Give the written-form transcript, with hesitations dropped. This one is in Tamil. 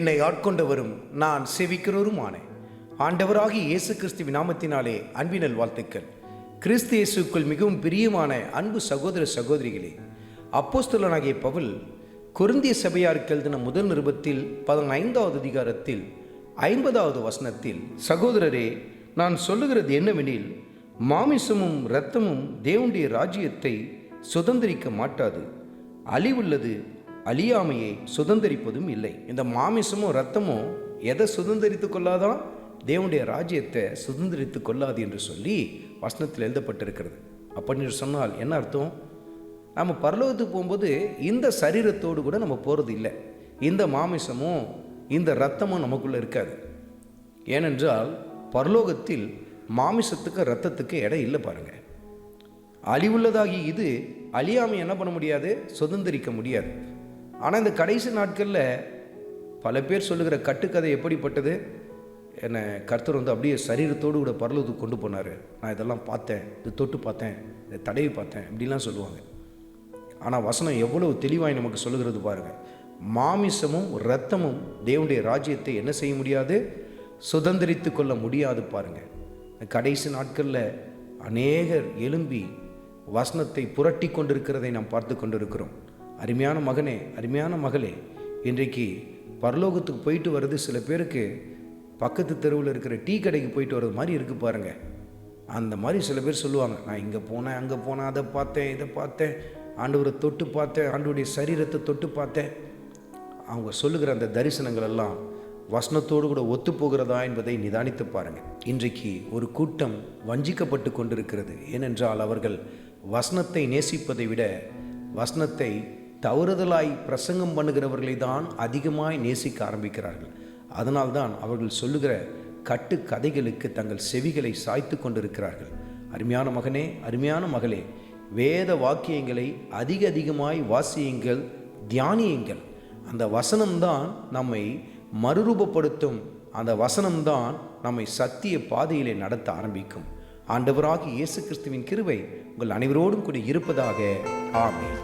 என்னை ஆட்கொண்டவரும் நான் செவிக்கிறவருமான ஆண்டவராகிய இயேசு கிறிஸ்துவின் நாமத்தினாலே அன்பினல் வாழ்த்துக்கள். கிறிஸ்து இயேசுக்குள் மிகவும் பிரியமான அன்பு சகோதர சகோதரிகளே, அப்போஸ்தலனாகிய பவுல் கொரிந்திய சபையாருக்கு எழுதின முதல் நிருபத்தில் 15வது அதிகாரத்தில் 50வது வசனத்தில், சகோதரரே, நான் சொல்லுகிறது என்னவெனில், மாமிசமும் இரத்தமும் தேவனுடைய ராஜ்யத்தை சுதந்திரிக்க மாட்டாது, அழிவுள்ளது அழியாமையை சுதந்திரிப்பதும் இல்லை. இந்த மாமிசமும் இரத்தமும் எதை சுதந்திரித்து கொள்ளாதான்? தேவனுடைய ராஜ்யத்தை சுதந்திரித்து கொள்ளாது என்று சொல்லி வசனத்தில் எழுதப்பட்டிருக்கிறது. அப்படின்னு சொன்னால் என்ன அர்த்தம்? நம்ம பரலோகத்துக்கு போகும்போது இந்த சரீரத்தோடு கூட நம்ம போகிறது இல்லை. இந்த மாமிசமும் இந்த இரத்தமும் நமக்குள்ளே இருக்காது. ஏனென்றால் பரலோகத்தில் மாமிசத்துக்கு இரத்தத்துக்கு இடம் இல்லை. பாருங்கள், அழிவுள்ளதாகி இது அழியாமை என்ன பண்ண முடியாது? சுதந்திரிக்க முடியாது. ஆனால் இந்த கடைசி நாட்களில் பல பேர் சொல்லுகிற கட்டுக்கதை எப்படிப்பட்டது? என்னை கர்த்தர் அப்படியே சரீரத்தோடு கூட பரலோகத்துக்கு கொண்டு போனார், நான் இதெல்லாம் பார்த்தேன், இது தொட்டு பார்த்தேன், இதை தடவி பார்த்தேன், இப்படிலாம் சொல்லுவாங்க. ஆனால் வசனம் எவ்வளவு தெளிவாய் நமக்கு சொல்லுகிறது பாருங்கள். மாமிசமும் இரத்தமும் தேவனுடைய ராஜ்யத்தை என்ன செய்ய முடியாது? சுதந்திரித்து கொள்ள முடியாது. பாருங்கள், கடைசி நாட்களில் அநேகர் எழும்பி வசனத்தை புரட்டி கொண்டிருக்கிறதை நாம் பார்த்து கொண்டிருக்கிறோம். அருமையான மகனே, அருமையான மகளே, இன்றைக்கு பரலோகத்துக்கு போயிட்டு வர்றது சில பேருக்கு பக்கத்து தெருவில் இருக்கிற டீ கடைக்கு போயிட்டு வர்றது மாதிரி இருக்குது. பாருங்கள், அந்த மாதிரி சில பேர் சொல்லுவாங்க, நான் இங்கே போனேன், அங்கே போனேன், அதை பார்த்தேன், இதை பார்த்தேன், ஆண்டவரை தொட்டு பார்த்தேன், ஆண்டவருடைய சரீரத்தை தொட்டு பார்த்தேன். அவங்க சொல்லுகிற அந்த தரிசனங்கள் எல்லாம் வசனத்தோடு கூட ஒத்து போகிறதா என்பதை நிதானித்து பாருங்கள். இன்றைக்கு ஒரு கூட்டம் வஞ்சிக்கப்பட்டு கொண்டிருக்கிறது. ஏனென்றால் அவர்கள் வசனத்தை நேசிப்பதை விட வசனத்தை தவறுதலாய் பிரசங்கம் பண்ணுகிறவர்களை தான் அதிகமாய் நேசிக்க ஆரம்பிக்கிறார்கள். அதனால்தான் அவர்கள் சொல்லுகிற கட்டு கதைகளுக்கு தங்கள் செவிகளை சாய்த்து கொண்டிருக்கிறார்கள். அருமையான மகனே, அருமையான மகளே, வேத வாக்கியங்களை அதிகமாய் வாசியுங்கள், தியானியுங்கள். அந்த வசனம்தான் நம்மை மறுரூபப்படுத்தும். அந்த வசனம்தான் நம்மை சத்திய பாதையிலே நடத்த ஆரம்பிக்கும். ஆண்டவராகிய இயேசு கிறிஸ்துவின் கிருபை உங்கள் அனைவரோடும் கூட இருப்பதாக. ஆமென்.